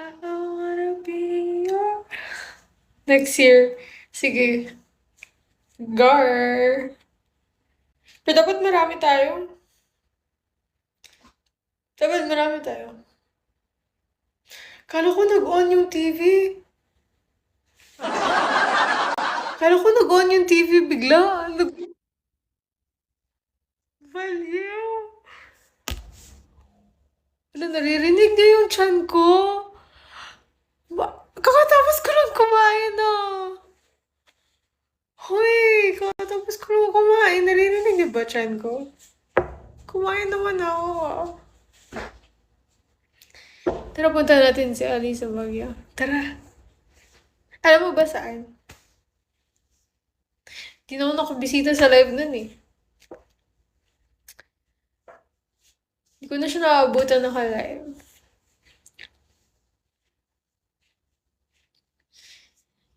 I wanna be your... Next year. Sige. Gar. Pero dapat marami tayo. Dapat marami tayo. Kala ko nag-on yung TV. Kala ko nag-on yung TV bigla. Baliw. Wala, naririnig niya yung tiyan ko. Kakatapos ko lang kumain ah. Hoy, kakatapos ko lang kumain. Naririnig niyo ba tiyan ko? Kumain naman ako ah. Tara, punta natin si Ali sa Baguio. Tara. Alam mo ba saan? Di naman ako bisita sa live nun eh. Hindi ko na siya naabutan naka-live.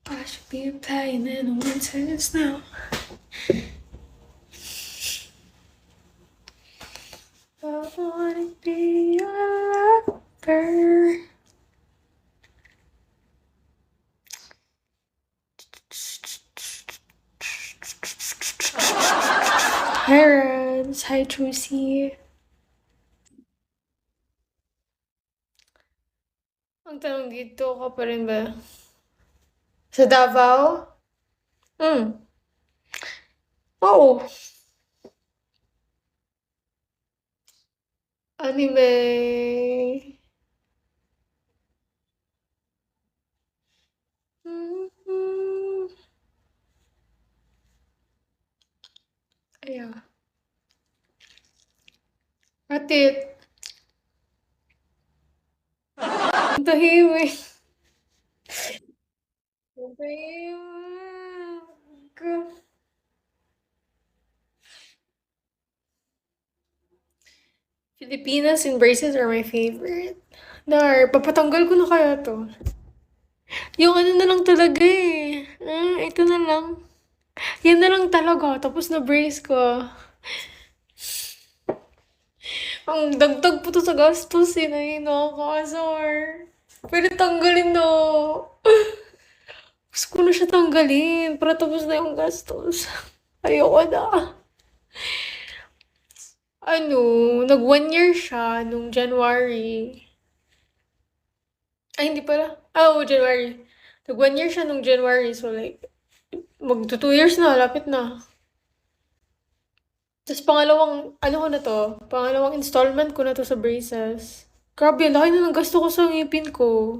I should be playing in the winters now. I wanna be your lover. Hi, Rans. Hi, Trucy. Ang tanong dito, ka pa rin ba? Sa Davao? Oo. Anime. Mm-hmm. Ayan. Atit. Ang tahimik. Ang tahimik. Filipinas and braces are my favorite. Dar, papatanggal ko na kaya to. Yung ano na lang talaga eh. Ito na lang. Yan na lang talaga. Tapos na brace ko. Ang dagdag po to sa gastos eh. Nakakasar. Pwede tanggalin na. Gusto ko na siya tanggalin. Para tapos na yung gastos. Ayoko na. Ano, nag 1 year siya nung January. Ay, hindi pala. Oo, January. Nag 1 year siya nung January. So, like, magto 2 years na. Lapit na. Tapos pangalawang, ano ko na to? Pangalawang installment ko na to sa braces. Grabe, laki na ng gasto ko sa ngipin ko.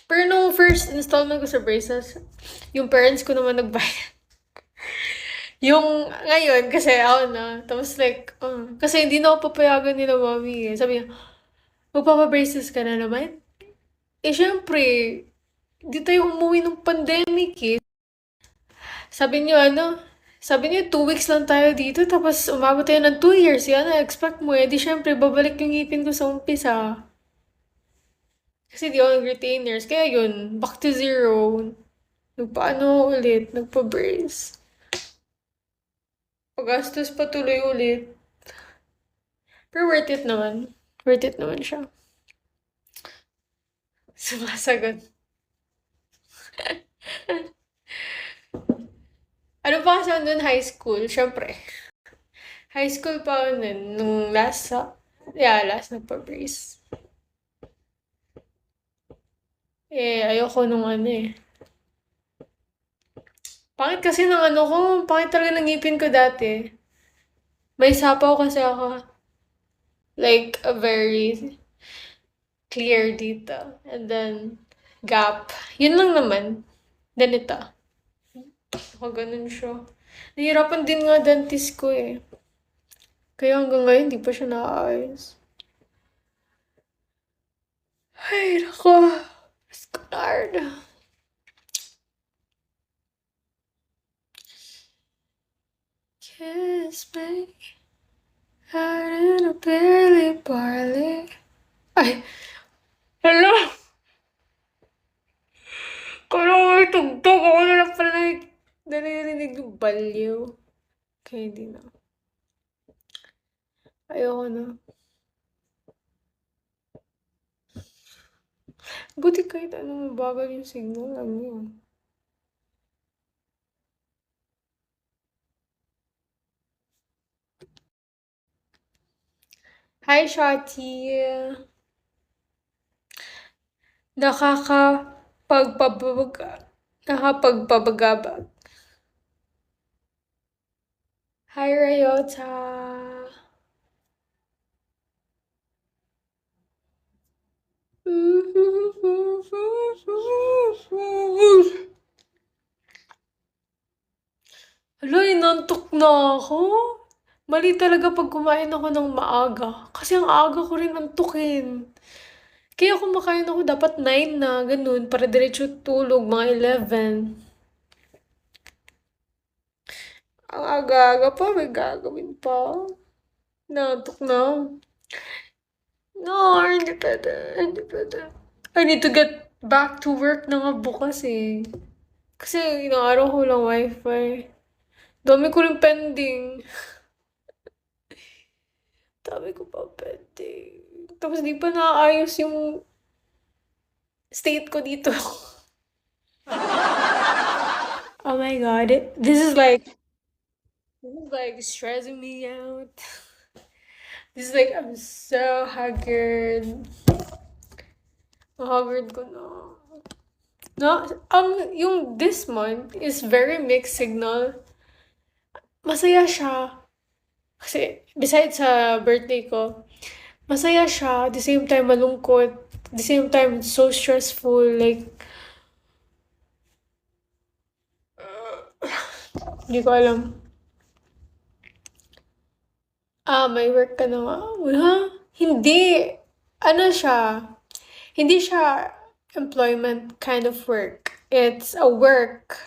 Pero nung first installment ko sa braces, yung parents ko naman nagbayad. Yung ngayon, kasi ako na. Tapos like, kasi hindi na ako papayagan nila mami eh. Sabi niya, magpapabraces ka na naman? Eh, syempre, di tayo umuwi ng pandemic eh. Sabi niyo, sabi niyo, 2 weeks lang tayo dito, tapos umabot tayo ng 2 years. Yan, na-expect mo eh. Di syempre, babalik yung ngipin ko sa umpisa. Kasi di ako nag-retainers. Kaya yun, back to zero. Nagpaano ulit, nagpa-brace. Pagastos pa tuloy ulit. Pero worth it naman. Worth it naman siya. Sumasagot. Ano pa kasi ako nun, high school? Syempre. High school pa ako nun, nung last nagpa-brace. Eh, ayoko nung ano eh. Pangit kasi ng ano ko, pangit talaga ng ngipin ko dati. May sapaw kasi ako. Like, a very clear dito. And then, gap. Yun lang naman. Then ito. Ako ganun siya. Nahirapan din nga dentist ko eh. Kaya hanggang ngayon, di pa siya naayos. Ay, nako. Scarred. Kiss me. Heart in a barely barley. Ay, hello. Kala ko may tugtog. Ako na lang pala naririnig yung baliw. Kaya hindi na. Ayoko na. Buti kahit ano mabagal yung signal, alam mo yun. Hi, Shati! Nakakapagpabaga. Nakapagpabagabag. Hi, Rayota! Hala, inantok na ako. Mali talaga pag kumain ako ng maaga. Kasi ang aga ko rin antukin. Kaya kumakain ako dapat 9 na, ganun, para diretso tulog, mga 11. Ang aga-aga pa, may gagawin pa. Nantok na. No, hindi pwede. Hindi pwede. I need to get back to work na nga bukas eh. Kasi inaaraw ko lang wifi. Dami ko rin pending. Dami ko pa pending. Tapos di pa naayos yung state ko dito. Oh my god. This is like stressing me out. This is like I'm so haggard. Haggard ko na. No, yung this month is very mixed signal. Masaya siya. Kasi, besides sa birthday ko, masaya siya. At the same time, malungkot. At the same time, it's so stressful. Like, hindi ko alam. May work ka na nga. Wala. Hindi. Ano siya? Hindi siya employment kind of work. It's a work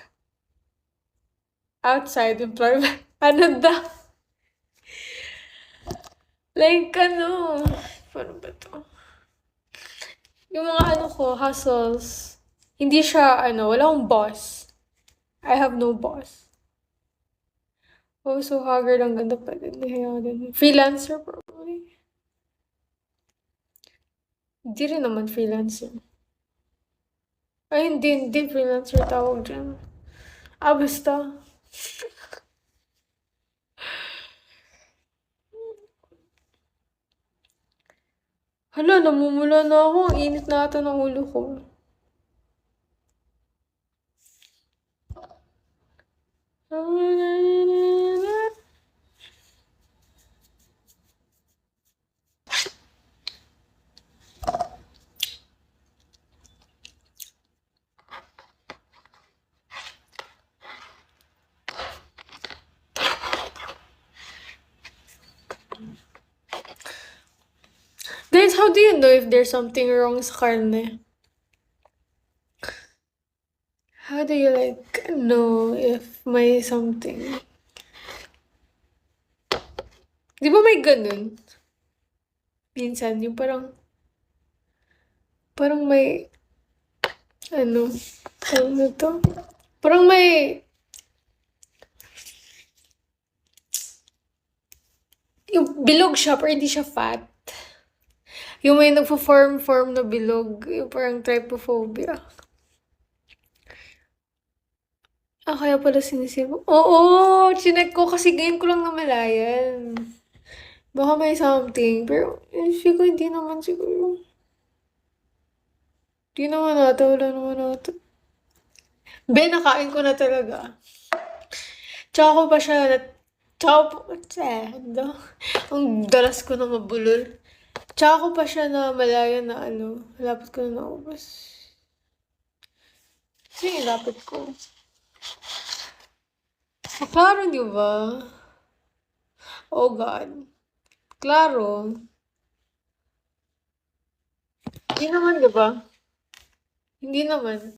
outside employment. Ano da? Like, ano? Paano ba to? Yung mga ano ko, hustles, hindi siya, wala akong boss. I have no boss. Oh, so haggard. Ang ganda pa din. Nahiya din. Freelancer, probably. Hindi rin naman freelancer. Ay, hindi freelancer tawag dyan. Basta. Hala, namumula na ako. Ang init na ata ng ulo ko. Guys, how do you know if there's something wrong sa karne? How do you know if may something? Di ba may ganun? Minsan, yung parang may, ano to? Parang may, yung bilog siya, pero hindi siya fat. Yung may nagpo-form na bilog, yung parang trypophobia. Kaya pala sinisip. Oo, chinek ko kasi ngayon ko lang namalayan. Baka may something, pero feel ko hindi naman siguro. Hindi naman ata, wala naman ata. Nakain ko na talaga. Tsaka ko pa siya, ang dalas ko na mabulol. Tsaka ko pa siya na malaya na malapit ko na naubos. Kasi lapit ko. Klaro, di ba? Oh God. Klaro. Hindi naman, di ba? Hindi naman.